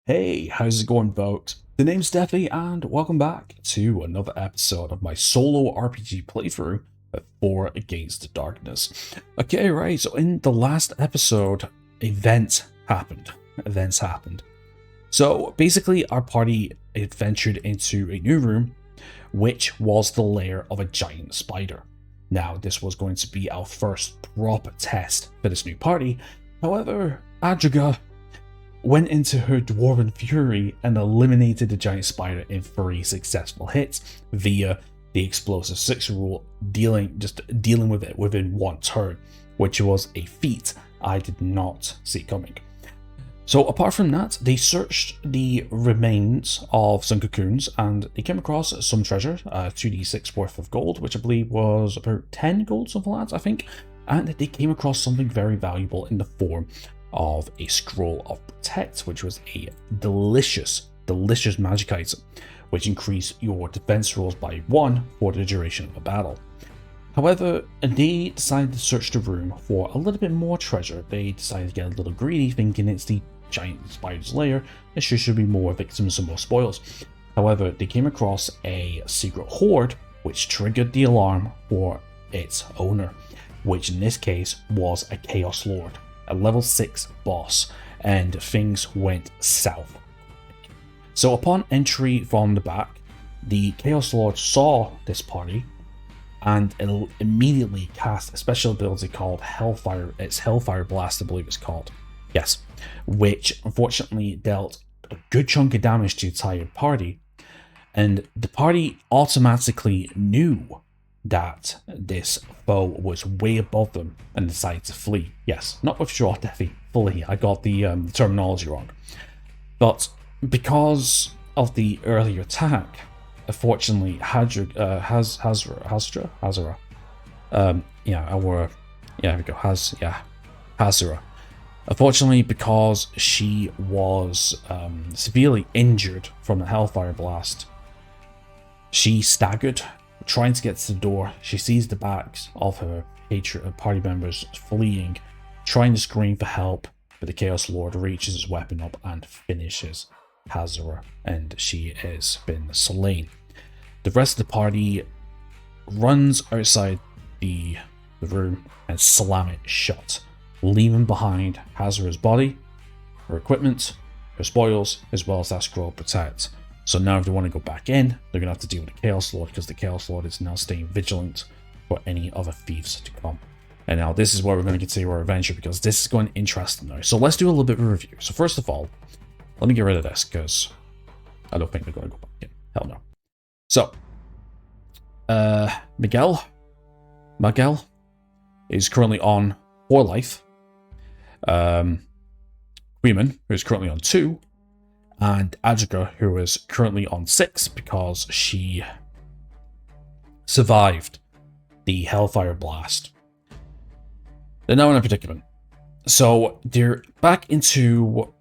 Hey, how's it going, folks? The name's Steffi, and welcome back to another episode of my solo RPG playthrough of 4 Against the Darkness. Okay, right, so in the last episode, events happened. So basically, our party adventured into a new room, which was the lair of a giant spider. Now, this was going to be our first proper test for this new party. However, Adriga went into her Dwarven Fury and eliminated the giant spider in 3 successful hits via the explosive 6 rule, dealing with it within 1 turn, which was a feat I did not see coming. So apart from that, they searched the remains of some cocoons and they came across some treasure, 2d6 worth of gold, which I believe was about 10 gold, something like that, I think. And they came across something very valuable in the form of a scroll of protect, which was a delicious magic item, which increased your defense rolls by 1 for the duration of a battle. However, they decided to search the room for a little bit more treasure. They decided to get a little greedy, thinking it's the giant spider's lair, there should be more victims and more spoils. However, they came across a secret hoard, which triggered the alarm for its owner, which in this case was a Chaos Lord, a level 6 boss, and things went south. So upon entry from the back, the Chaos Lord saw this party and immediately cast a special ability called Hellfire. It's Hellfire Blast, I believe it's called. Yes, which unfortunately dealt a good chunk of damage to the entire party, and the party automatically knew that this foe was way above them and decided to flee. Yes, not withdraw, Defi, flee. I got the terminology wrong. But because of the earlier attack, unfortunately, Hazra. Hazra. Unfortunately, because she was severely injured from the Hellfire Blast, she staggered, trying to get to the door. She sees the backs of her party members fleeing, trying to scream for help, but the Chaos Lord reaches his weapon up and finishes Hazara, and she has been slain. The rest of the party runs outside the room and slam it shut, leaving behind Hazara's body, her equipment, her spoils, as well as that scroll protect. So now if they want to go back in, they're going to have to deal with the Chaos Lord, because the Chaos Lord is now staying vigilant for any other thieves to come. And now this is where we're going to continue our adventure, because this is going interesting now. So let's do a little bit of a review. So first of all, let me get rid of this, because I don't think they're going to go back in. Hell no. So, Miguel is currently on 4 life. Weeman, who is currently on 2. And Adriga, who is currently on 6 because she survived the Hellfire Blast. They're now in a predicament. So they're back into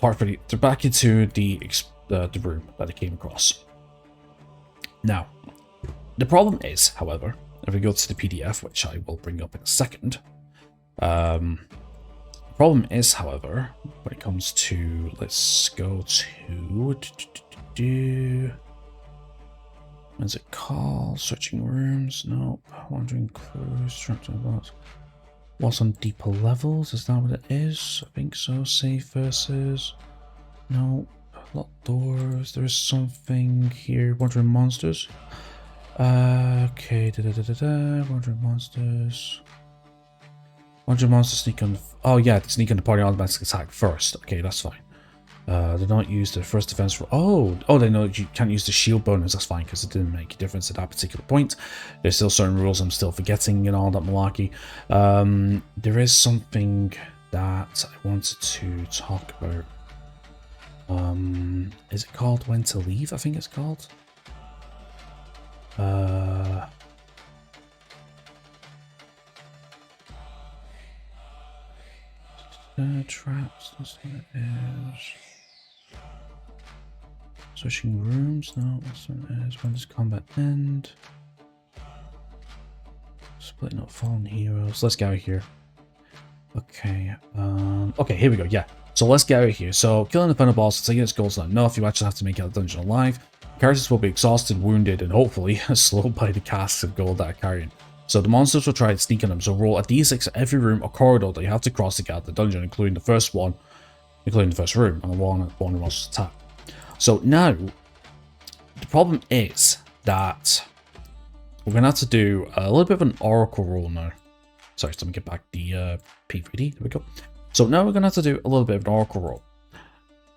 they're back into the room that they came across. Now, the problem is, however, if we go to the PDF, which I will bring up in a second, the problem is, however, when it comes to, let's go to, what's it called? Searching rooms? Nope. Wandering clues. What's on deeper levels? Is that what it is? I think so. Save versus. Nope. Locked doors. There is something here. Wandering monsters. Okay. Wandering monsters. Wandering monsters sneak on. Oh yeah, they sneak on the party automatic attack first. Okay, that's fine. They don't use the first defense for. Oh, they know you can't use the shield bonus. That's fine, because it didn't make a difference at that particular point. There's still certain rules I'm still forgetting and all that malarkey. There is something that I wanted to talk about. Is it called When to Leave? I think it's called. Traps, that's what it is. Switching rooms, no, that's what it is. When does combat end? Splitting up fallen heroes. Let's get out of here. Okay, okay, here we go, yeah. So let's get out of here. So killing the final boss, taking its goals not enough. You actually have to make it out of the dungeon alive. Characters will be exhausted, wounded, and hopefully slowed by the casks of gold that are carrying. So the monsters will try to sneak on them. So roll a d6 at every room or corridor that you have to cross to get out of the dungeon, including the first one, including the first room, and the one monster's attack. So now, the problem is that we're going to have to do a little bit of an oracle roll now. Sorry, so let me get back the PVD. There we go. So now we're going to have to do a little bit of an oracle roll.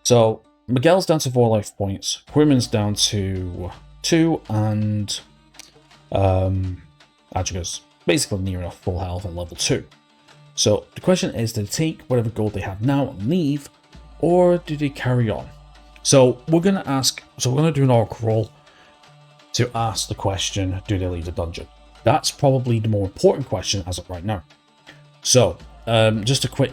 So Miguel's down to 4 life points, Quirman's down to 2, and Adriga's basically near enough full health at level 2. So the question is, do they take whatever gold they have now and leave, or do they carry on? So we're going to do an oracle roll to ask the question, do they leave the dungeon? That's probably the more important question as of right now. So just a quick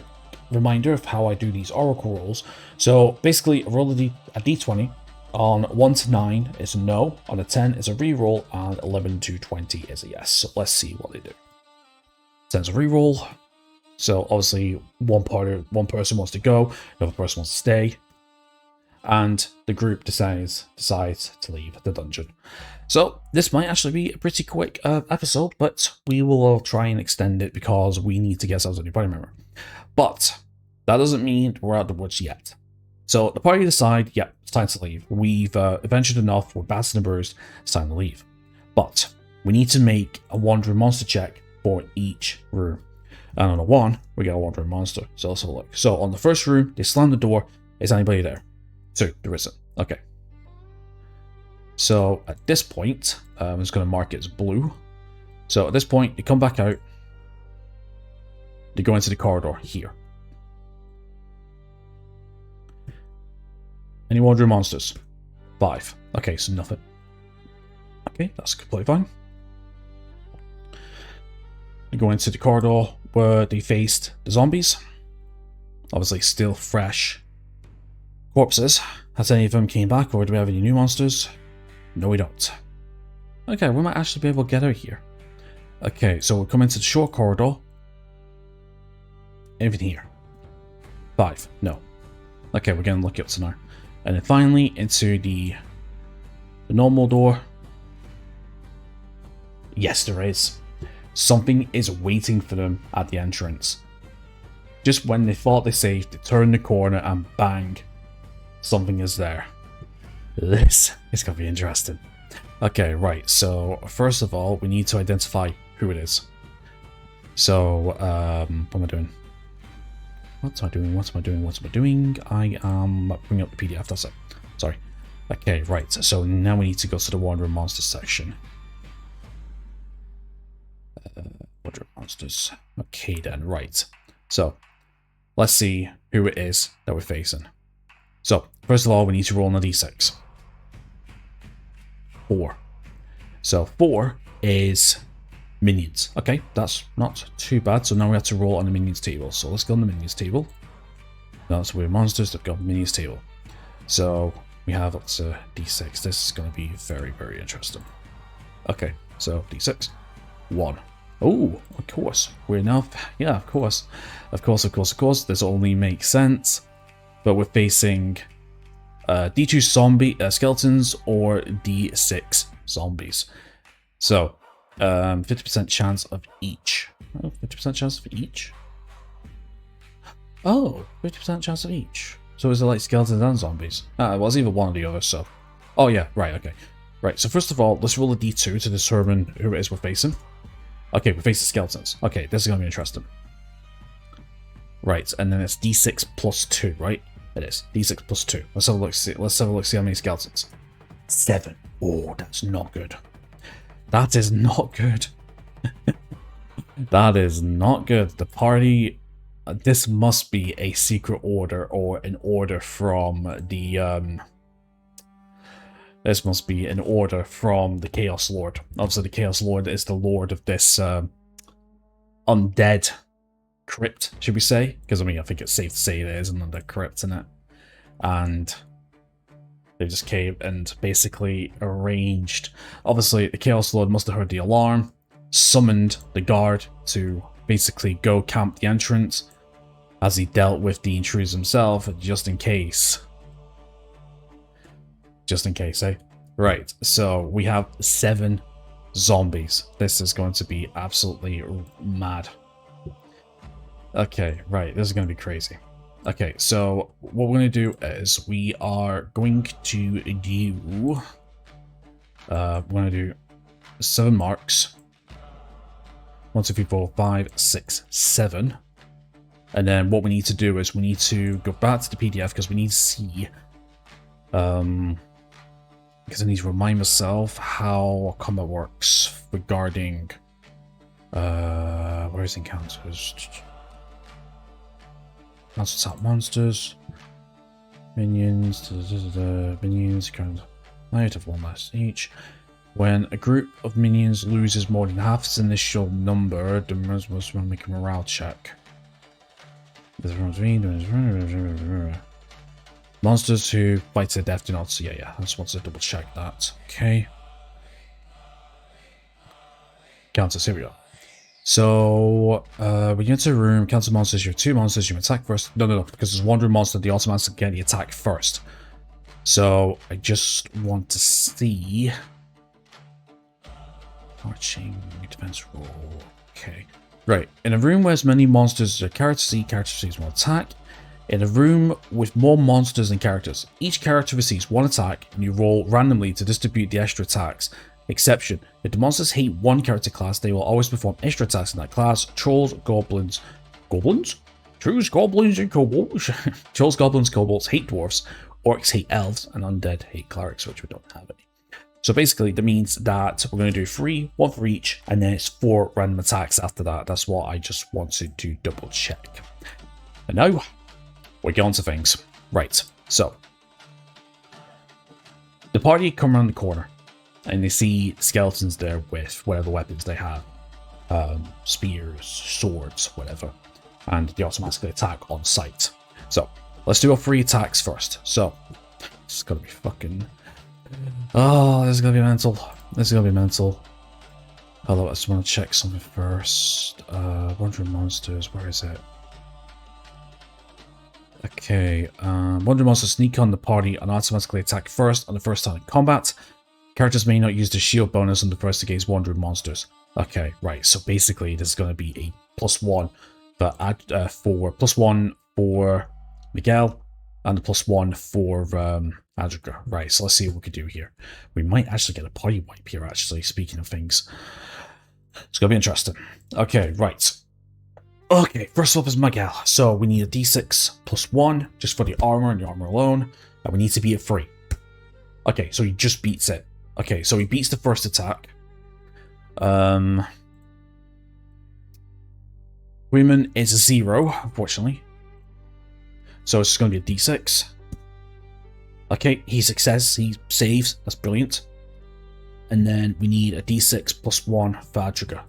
reminder of how I do these oracle rolls. So basically, roll a d20. On 1 to 9 is a no, on a 10 is a reroll, and 11 to 20 is a yes. So let's see what they do. 10 is a reroll. So obviously one person wants to go, another person wants to stay, and the group decides to leave the dungeon. So this might actually be a pretty quick episode, but we will try and extend it because we need to get ourselves a new party member. But that doesn't mean we're out of the woods yet. So the party decide, yeah, it's time to leave. We've adventured enough, we're battered and bruised, it's time to leave. But we need to make a wandering monster check for each room. And on a 1, we get a wandering monster. So let's have a look. So on the first room, they slam the door. Is anybody there? 2, there isn't. Okay. So at this point, I'm just going to mark it as blue. So at this point, they come back out. They go into the corridor here. Any wandering monsters? 5. Okay, so nothing. Okay, that's completely fine. They go into the corridor where they faced the zombies. Obviously still fresh corpses. Has any of them came back, or do we have any new monsters? No, we don't. Okay, we might actually be able to get out here. Okay, so we'll come into the short corridor. Anything here? 5. No. Okay, we're getting lucky up to now. And then finally into the normal door. Yes, there is. Something is waiting for them at the entrance. Just when they thought they saved, they turn the corner and bang, something is there. This is going to be interesting. Okay, right, so first of all, we need to identify who it is. So, what am I doing? What am I doing? I am bringing up the PDF, that's it. Sorry. Okay, right, so now we need to go to the Wandering Monsters section. Wandering Monsters. Okay then, right. So, let's see who it is that we're facing. So, first of all, we need to roll on a d6. 4. So, 4 is minions. Okay, that's not too bad. So now we have to roll on the minions table. So let's go on the minions table. Now that's weird monsters that go on the minions table. So we have up to d6. This is going to be very, very interesting. Okay, so d6. 1. Oh, of course. We're now, yeah, of course. Of course. This only makes sense. But we're facing D2 zombie skeletons or D6 zombies. So 50% chance of each. Oh, 50% chance of each? Oh, 50% chance of each. So is it like skeletons and zombies? It was either one or the other, so... Oh yeah, right, okay. Right, so first of all, let's roll a d2 to determine who it is we're facing. Okay, we're facing skeletons. Okay, this is going to be interesting. Right, and then it's d6 plus 2, right? It is. d6 plus 2. Let's have a look, see how many skeletons. 7. Oh, that's not good. That is not good. That is not good. The party... this must be a secret order or an order from the... this must be an order from the Chaos Lord. Obviously, the Chaos Lord is the lord of this undead crypt, should we say? Because, I mean, I think it's safe to say there's an undead crypt in it. And... they just came and basically arranged. Obviously, the Chaos Lord must have heard the alarm, summoned the guard to basically go camp the entrance, as he dealt with the intruders himself, just in case. Just in case, eh? Right, so we have 7 zombies. This is going to be absolutely mad. Okay, right, this is going to be crazy. Okay, so what we're going to do is we are going to do... we're going to do 7 marks. 1, 2, 3, 4, 5, 6, 7. And then what we need to do is we need to go back to the PDF because we need to see... because I need to remind myself how combat works regarding... where is encounters? Monster attack monsters. Minions. Minions count. Might have 1 less each. When a group of minions loses more than half its initial number, the must make a morale check. Monsters who fight to death do not. So yeah, I just want to double check that. Okay. Counters, here we go. So, when you enter a room, counter monsters, you have 2 monsters, you attack first. No, because there's one room monster, the automatically get the attack first. So, I just want to see... Marching, defense roll. Okay. Right. In a room where as many monsters as a character receives 1 attack. In a room with more monsters than characters, each character receives 1 attack, and you roll randomly to distribute the extra attacks. Exception: if the monsters hate 1 character class, they will always perform extra attacks in that class. Trolls, goblins... Goblins? Trolls, goblins, and kobolds. Trolls, goblins, kobolds hate dwarfs. Orcs hate elves, and undead hate clerics, which we don't have any. So basically, that means that we're going to do 3, 1 for each, and then it's 4 random attacks after that. That's what I just wanted to double check. And now, we get on to things. Right, so. The party come around the corner, and they see skeletons there with whatever weapons they have. Spears, swords, whatever. And they automatically attack on sight. So, let's do our 3 attacks first. So, it's going to be fucking... Oh, this is going to be mental. This is going to be mental. Although I just want to check something first. Wandering monsters, where is it? Okay, Wandering monsters sneak on the party and automatically attack first on the first time in combat. Characters may not use the shield bonus on the first against Wandering monsters. Okay, right, so basically this is going to be a +1 for +1 for Miguel and a +1 for Adrica. Right, so let's see what we can do here. We might actually get a party wipe here, actually, speaking of things. It's going to be interesting. Okay, right. Okay, first up is Miguel. So we need a d6 +1 just for the armor and the armor alone. And we need to be at 3. Okay, so he just beats it. Okay, so he beats the first attack. Women is a 0, unfortunately. So it's just going to be a d6. Okay, he success, he saves. That's brilliant. And then we need a d6 +1 for Adrica.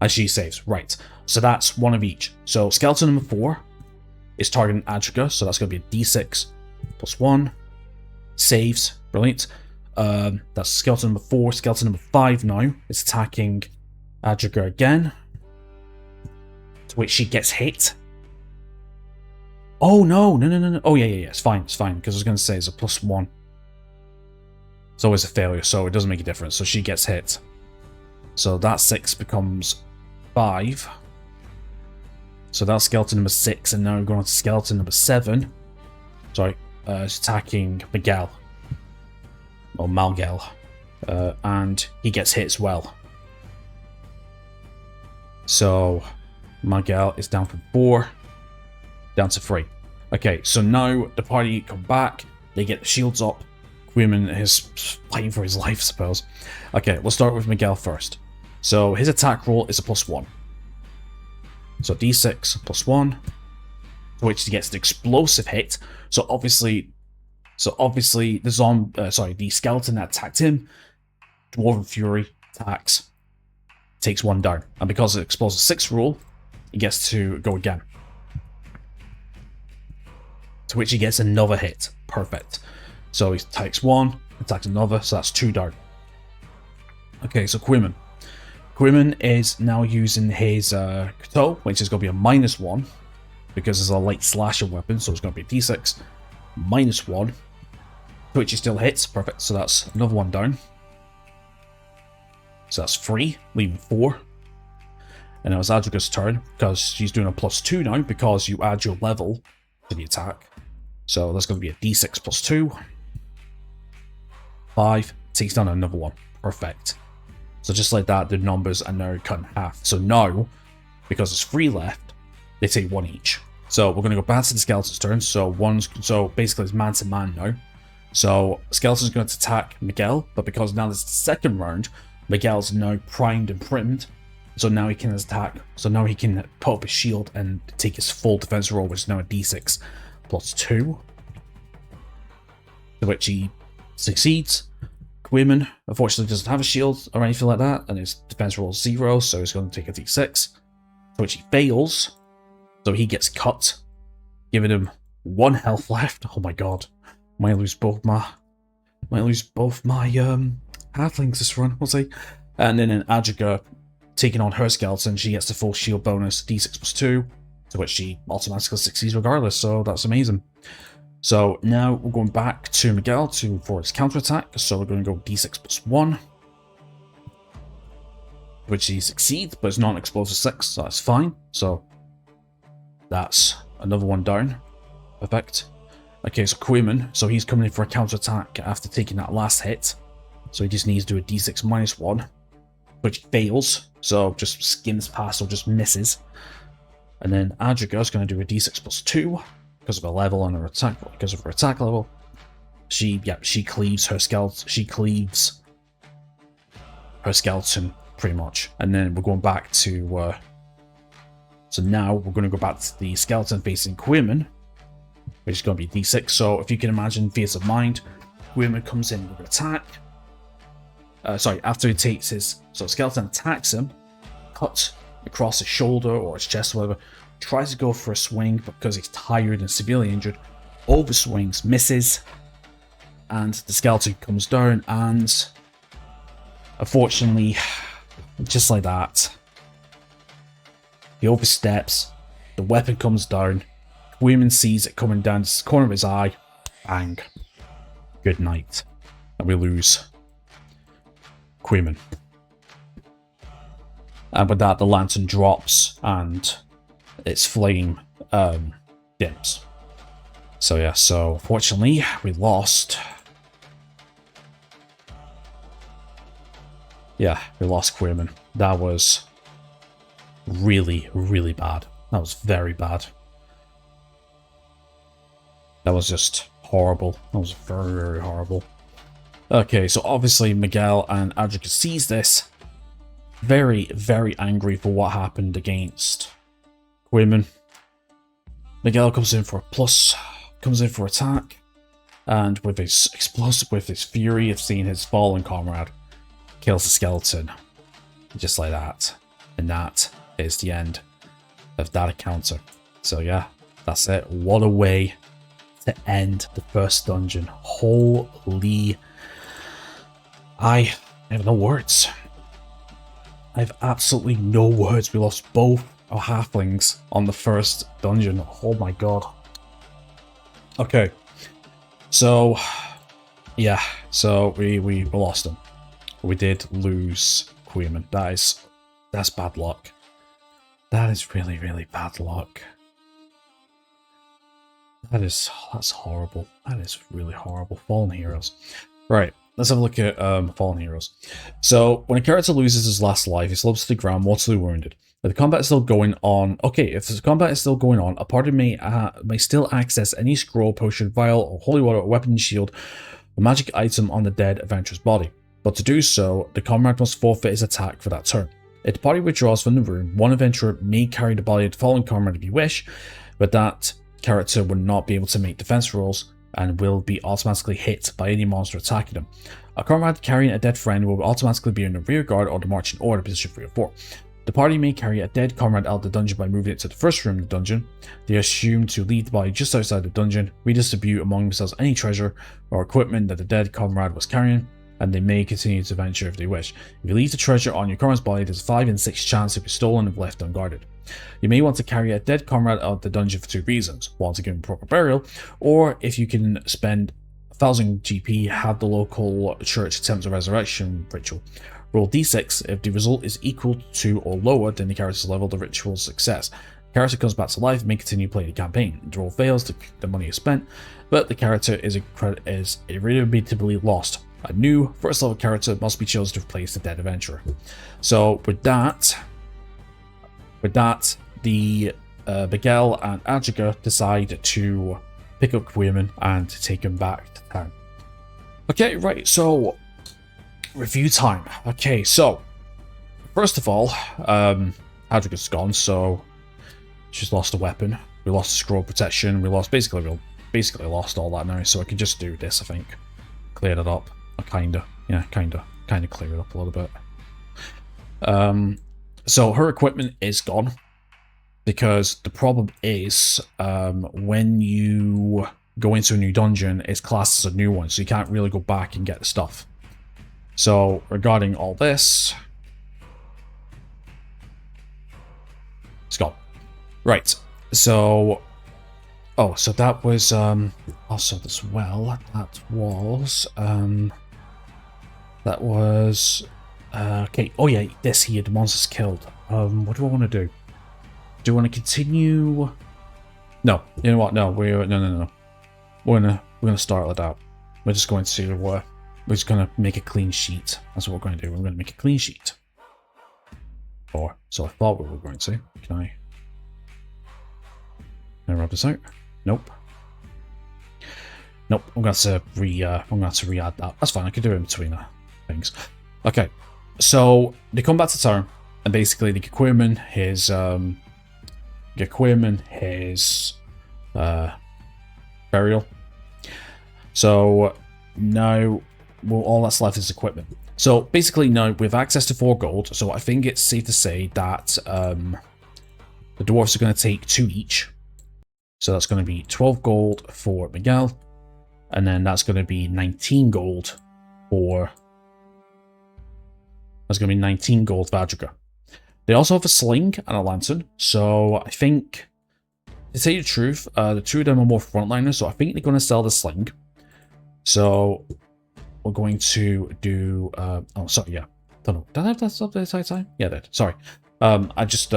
And she saves. Right. So that's 1 of each. So skeleton number 4 is targeting Adrica. So that's going to be a d6 +1. Saves. Brilliant. That's skeleton number 4. Skeleton number 5 now is attacking Adrica again. To which she gets hit. Oh, no. No. Oh, yeah. It's fine. It's fine. Because I was going to say it's a +1. It's always a failure, so it doesn't make a difference. So she gets hit. So that 6 becomes 5. So that's skeleton number 6, and now we're going on to skeleton number 7. Sorry, it's attacking Miguel. Or Malgel. And he gets hit as well. So Miguel is down from 4, down to 3. Okay, so now the party come back, they get the shields up. Quimman is fighting for his life, I suppose. Okay, we'll start with Miguel first. So his attack roll is a +1. So d6 +1, which he gets an explosive hit. So obviously the skeleton that attacked him, Dwarven Fury attacks, takes 1 down, and because it explodes a 6 roll, he gets to go again. To which he gets another hit. Perfect. So he takes 1, attacks another, so that's 2 down. Okay, so Quimman. Quimmen is now using his Kuto, which is going to be a -1 because it's a light slasher weapon, so it's going to be a d6 -1, which he still hits. Perfect. So that's another one down. So that's 3, leaving 4. And now it's Adriga's turn because she's doing a +2 now because you add your level to the attack. So that's going to be a d6 +2. 5, takes down another one. Perfect. So just like that, the numbers are now cut in half. So now, because there's 3 left, they take 1 each. So we're going to go back to the skeleton's turn. So basically it's man to man now. So skeleton's going to attack Miguel, but because now this is the second round, Miguel's now primed and primed. So now he can attack. So now he can put up his shield and take his full defense roll, which is now a d6 +2. To which he succeeds. Quimmen, unfortunately, doesn't have a shield or anything like that, and his defense roll is 0, so he's going to take a d6, to which he fails, so he gets cut, giving him 1 health left. Oh my god, might lose both my halflings this run, we'll see. And then in Adriga, taking on her skeleton, she gets the full shield bonus, d6 +2, to which she automatically succeeds regardless, so that's amazing. So now we're going back to Miguel for his counterattack. So we're going to go d6 +1, which he succeeds, but it's not an explosive 6, so that's fine. So that's another one down. Perfect. Okay, so Quimmen, so he's coming in for a counterattack after taking that last hit. So he just needs to do a d6 -1, which fails. So just skims past or just misses. And then Adriga's going to do a d6 +2. Because of her level and her attack, because of her attack level, she cleaves her skeleton. She cleaves her skeleton pretty much, and then we're going back to. So now we're going to go back to the skeleton facing Quimmen, which is going to be d6. So if you can imagine, Fears of Mind, Quimmen comes in with an attack. After he takes his skeleton attacks him, cuts across his shoulder or his chest, or whatever. Tries to go for a swing, but because he's tired and severely injured, overswings, misses, and the skeleton comes down, and unfortunately, just like that, he oversteps, the weapon comes down, Quimmen sees it coming down the corner of his eye, bang, good night, and we lose Quimmen. And with that, the lantern drops, and its flame dims. So yeah, so fortunately we lost. Yeah, we lost Quimmen. That was really, really bad. That was very bad. That was just horrible. That was very, very horrible. Okay, so obviously Miguel and Adrica sees this. Very, very angry for what happened against Quimmen. Miguel comes in for attack, and with his fury of seeing his fallen comrade, kills the skeleton, just like that. And that is the end of that encounter. So yeah, that's it. What a way to end the first dungeon. Holy, I have no words. I have absolutely no words. We lost both our halflings on the first dungeon. Oh my god. Okay. So, yeah. So, we lost them. We did lose Quimmen. That's bad luck. That is really, really bad luck. That's horrible. That is really horrible. Fallen Heroes. Right. Let's have a look at Fallen Heroes. So, when a character loses his last life, he slumps to the ground, mortally wounded. If the combat is still going on, if the combat is still going on, a party may still access any scroll, potion, vial, or holy water, or weapon, shield, or magic item on the dead adventurer's body. But to do so, the comrade must forfeit his attack for that turn. If the party withdraws from the room, one adventurer may carry the body of the fallen comrade if you wish, but that character will not be able to make defense rolls and will be automatically hit by any monster attacking them. A comrade carrying a dead friend will automatically be in the rear guard or the marching order, position 3 or 4. The party may carry a dead comrade out of the dungeon by moving it to the first room of the dungeon. They are assumed to leave the body just outside the dungeon, redistribute among themselves any treasure or equipment that the dead comrade was carrying, and they may continue to venture if they wish. If you leave the treasure on your comrade's body, there's a 5 in 6 chance it will be stolen if left unguarded. You may want to carry a dead comrade out of the dungeon for 2 reasons. One, to give him proper burial, or if you can spend 1000 GP, have the local church attempt a resurrection ritual. Roll d6. If the result is equal to or lower than the character's level, the ritual success. The character comes back to life and may continue playing the campaign. The roll fails, the money is spent, but the character is irretrievably lost. A new first level character must be chosen to replace the dead adventurer. So with that, the Miguel and Adriga decide to pick up Queerman and take him back to town. Okay, right, so review time. Okay, so first of all, Adriga's gone, so she's lost a weapon. We lost a scroll protection. We basically lost all that now, so I can just do this, I think. Clear it up. Or kinda clear it up a little bit. So her equipment is gone. Because the problem is, when you go into a new dungeon, it's classed as a new one, so you can't really go back and get the stuff. So, regarding all this, it's gone. Right, so, so that was, also as well, that was, okay, oh yeah, this here, the monster's killed. What do I want to do? Do you want to continue? No, you know what? No, no. We're gonna start it out. We're just going to we're just gonna make a clean sheet. That's what we're going to do. We're going to make a clean sheet. Or so I thought we were going to. Can I rub this out? Nope. Nope. I'm going to re-add that. That's fine. I can do it in between things. Okay. So they come back to town, and basically they get Queerman his burial. So now, well, all that's left is equipment. So basically now we have access to 4 gold, so I think it's safe to say that the dwarves are going to take 2 each. So that's going to be 12 gold for Miguel, and then that's going to be 19 gold for Adriga. They also have a sling and a lantern, so I think, to tell you the truth, the 2 of them are more frontliners, so I think they're going to sell the sling. So we're going to do, oh, sorry, yeah. Don't know, did I have that up the entire time? Yeah, I did, sorry. I just,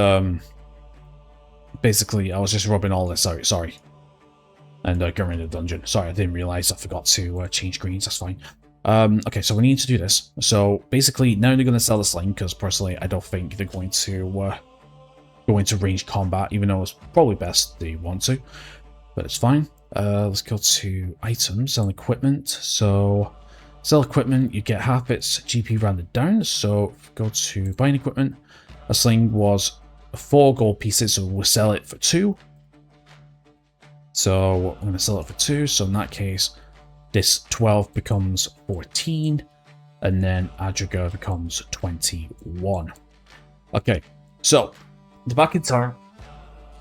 basically, I was just rubbing all this out, sorry. And going into the dungeon. Sorry, I didn't realize I forgot to change greens, that's fine. Okay, so we need to do this. So basically, now they're going to sell the sling, because personally, I don't think they're going to go into ranged combat, even though it's probably best they want to. But it's fine. Let's go to items, sell equipment. So, sell equipment, you get half its GP rounded down. So, go to buying equipment. A sling was 4 gold pieces, so we'll sell it for 2. So, I'm going to sell it for 2. So, in that case, this 12 becomes 14, and then Adriga becomes 21. Okay, so they're back in turn.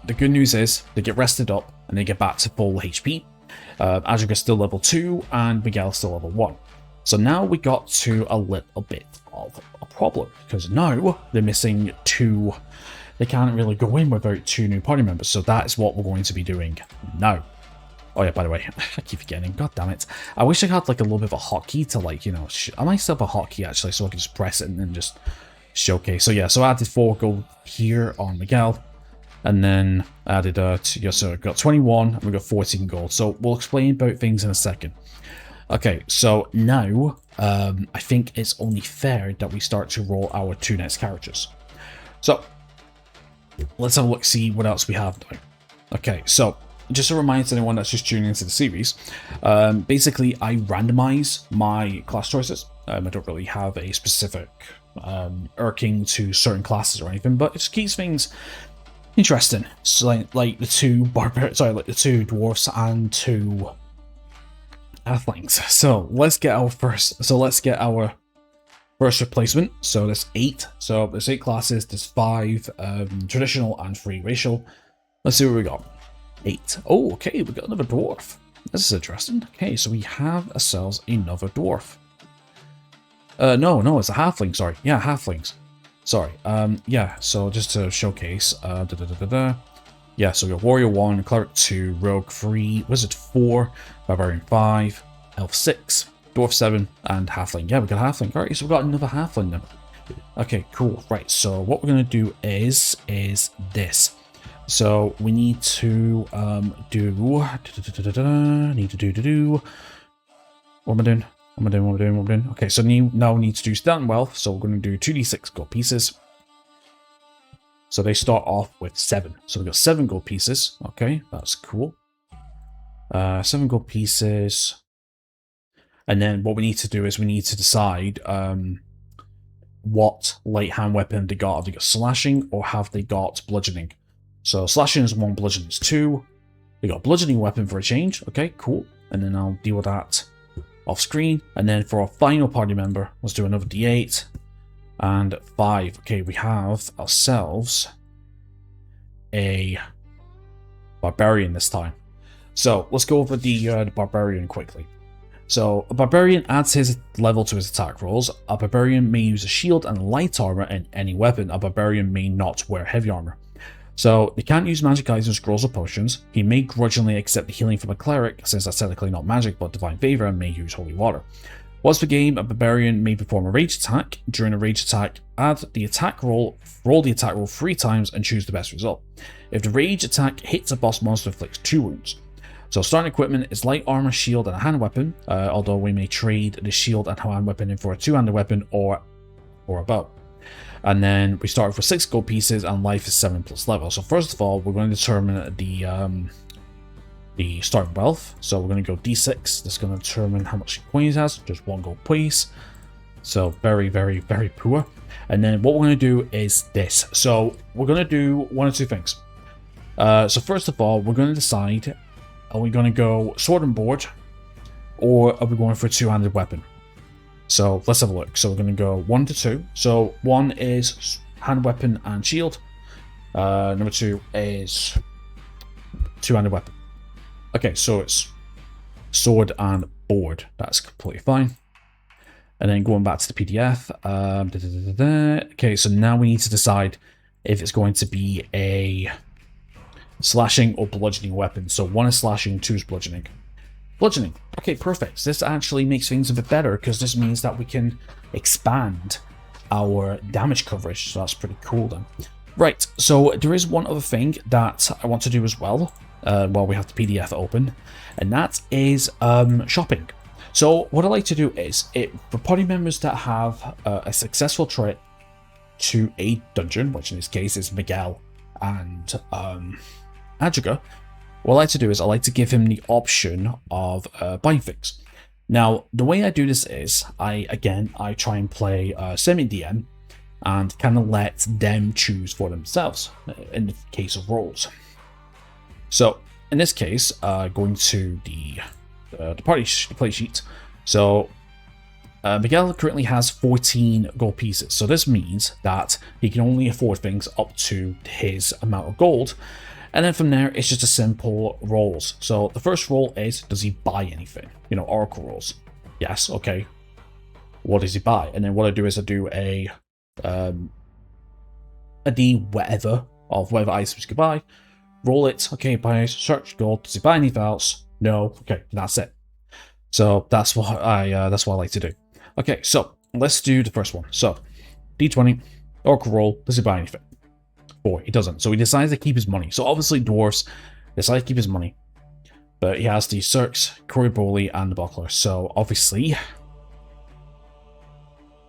The good news is they get rested up and they get back to full HP. Adriga's still level 2 and Miguel's still level 1. So now we got to a little bit of a problem, because now they're missing 2. They can't really go in without 2 new party members, so that is what we're going to be doing now. Oh yeah, by the way, I keep forgetting, god damn it. I wish I had like a little bit of a hotkey to like, you know, I might still have a hotkey actually, so I can just press it and then just showcase. So yeah, so I added 4 gold here on Miguel, and then I added, so I got 21, and we got 14 gold. So we'll explain about things in a second. Okay, so now, I think it's only fair that we start to roll our 2 next characters. So, let's have a look, see what else we have now. Okay, so, just a reminder to anyone that's just tuning into the series, basically I randomize my class choices. I don't really have a specific irking to certain classes or anything, but it just keeps things interesting. So like the 2 the 2 dwarfs and 2 halflings. So let's get our first replacement. So there's 8. So there's 8 classes. There's 5 traditional and 3 racial. Let's see what we got. 8. Oh, okay, we got another dwarf. This is interesting. Okay, so we have ourselves another dwarf. No, it's a halfling, sorry. Yeah, halflings. Sorry. Yeah, so just to showcase, yeah, so we got Warrior 1, Cleric 2, Rogue 3, Wizard 4, Barbarian 5, Elf 6, Dwarf 7, and Halfling. Yeah, we got Halfling. Alright, so we've got another Halfling then. Okay, cool. Right, so what we're going to do is this. So we need to do... What am I doing? What am I doing? Okay, so now we need to do Stand Wealth, so we're going to do 2d6 gold pieces. So they start off with 7. So we've got 7 gold pieces. Okay, that's cool. 7 gold pieces. And then what we need to do is we need to decide what light hand weapon they got. Have they got slashing or have they got bludgeoning? So slashing is 1, bludgeoning is 2. They got a bludgeoning weapon for a change. Okay, cool. And then I'll deal with that off screen. And then for our final party member, let's do another d8 and 5. Okay, we have ourselves a barbarian this time. So let's go over the barbarian quickly. So a barbarian adds his level to his attack rolls. A barbarian may use a shield and light armor in any weapon. A barbarian may not wear heavy armor. So they can't use magic items, scrolls, or potions. He may grudgingly accept the healing from a cleric, since that's technically not magic but divine favor, and may use holy water. Once per game, a barbarian may perform a rage attack. During a rage attack, add the attack roll the attack roll 3 times, and choose the best result. If the rage attack hits a boss monster, inflicts 2 wounds. So starting equipment is light armor, shield, and a hand weapon, although we may trade the shield and hand weapon in for a 2-handed weapon or a bow. And then we start with 6 gold pieces, and life is 7 plus level. So first of all, we're going to determine the starting wealth. So we're going to go d6. That's going to determine how much coins he has. Just 1 gold piece. So very, very, very poor. And then what we're going to do is this. So we're going to do 1 or 2 things. So first of all, we're going to decide, are we going to go sword and board, or are we going for a 2-handed weapon? So let's have a look. So we're going to go 1 to 2. So 1 is hand weapon and shield. Number 2 is 2-handed weapon. Okay, so it's sword and board. That's completely fine. And then going back to the PDF. Okay, so now we need to decide if it's going to be a slashing or bludgeoning weapon. So 1 is slashing, 2 is bludgeoning. Bludgeoning. Okay, perfect. This actually makes things a bit better because this means that we can expand our damage coverage. So that's pretty cool then. Right, so there is one other thing that I want to do as well while we have the PDF open, and that is shopping. So what I like to do is, for party members that have a successful trip to a dungeon, which in this case is Miguel and Adriga, what I like to do is I like to give him the option of buying things. Now, the way I do this is, I try and play semi-DM and kind of let them choose for themselves in the case of roles. So, in this case, going to the play sheet. So, Miguel currently has 14 gold pieces. So this means that he can only afford things up to his amount of gold. And then from there, it's just a simple rolls. So the first roll is, does he buy anything? You know, oracle rolls. Yes, okay. What does he buy? And then what I do is I do a D whatever of whatever items he could buy. Roll it. Okay, buys, search gold. Does he buy anything else? No. Okay, that's it. So that's what I like to do. Okay, so let's do the first one. So D20, oracle roll. Does he buy anything? 4. He doesn't. So he decides to keep his money. So obviously dwarves decide to keep his money. But he has the Cirques, Coryboli, and the Buckler. So obviously,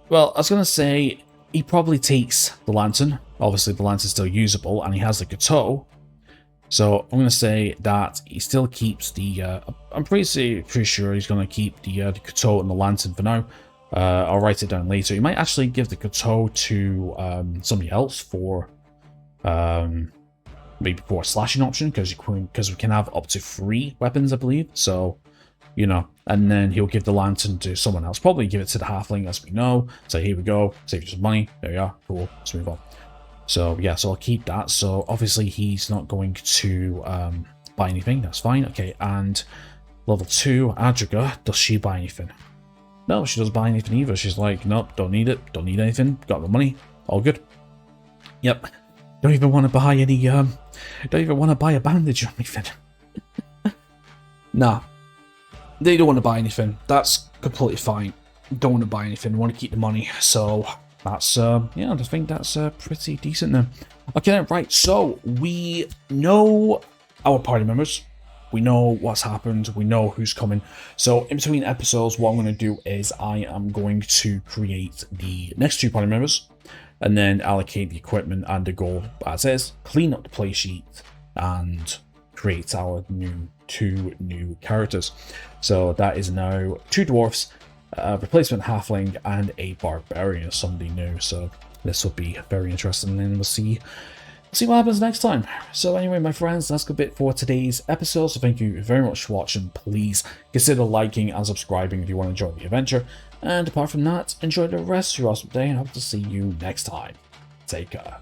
well, I was going to say he probably takes the Lantern. Obviously the Lantern's still usable, and he has the Couteau. So I'm going to say that he still keeps the, I'm pretty sure he's going to keep the Couteau and the Lantern for now. I'll write it down later. He might actually give the Couteau to somebody else for maybe for a slashing option, because we can have up to 3 weapons, I believe. So, you know, and then he'll give the Lantern to someone else. Probably give it to the Halfling, as we know. Say, here we go, save you some money. There you are. Cool. Let's move on. So yeah, so I'll keep that. So obviously he's not going to buy anything. That's fine. Okay, and level 2, Adriga, does she buy anything? No, she doesn't buy anything either. She's like, nope, don't need it, don't need anything, got the money, all good. Yep. Don't even want to buy any, don't even want to buy a bandage or anything. Nah. They don't want to buy anything. That's completely fine. Don't want to buy anything, want to keep the money. So, that's, yeah, I think that's pretty decent then. Okay, then, right, so we know our party members. We know what's happened. We know who's coming. So, in between episodes, what I'm going to do is I am going to create the next 2 party members and then allocate the equipment and the goal as is, clean up the play sheet, and create our 2 new characters. So that is now 2 dwarfs, a replacement halfling, and a barbarian, somebody new. So this will be very interesting, and we'll see what happens next time. So anyway, my friends, that's a bit for today's episode. So thank you very much for watching. Please consider liking and subscribing if you want to enjoy the adventure. And apart from that, enjoy the rest of your awesome day, and hope to see you next time. Take care.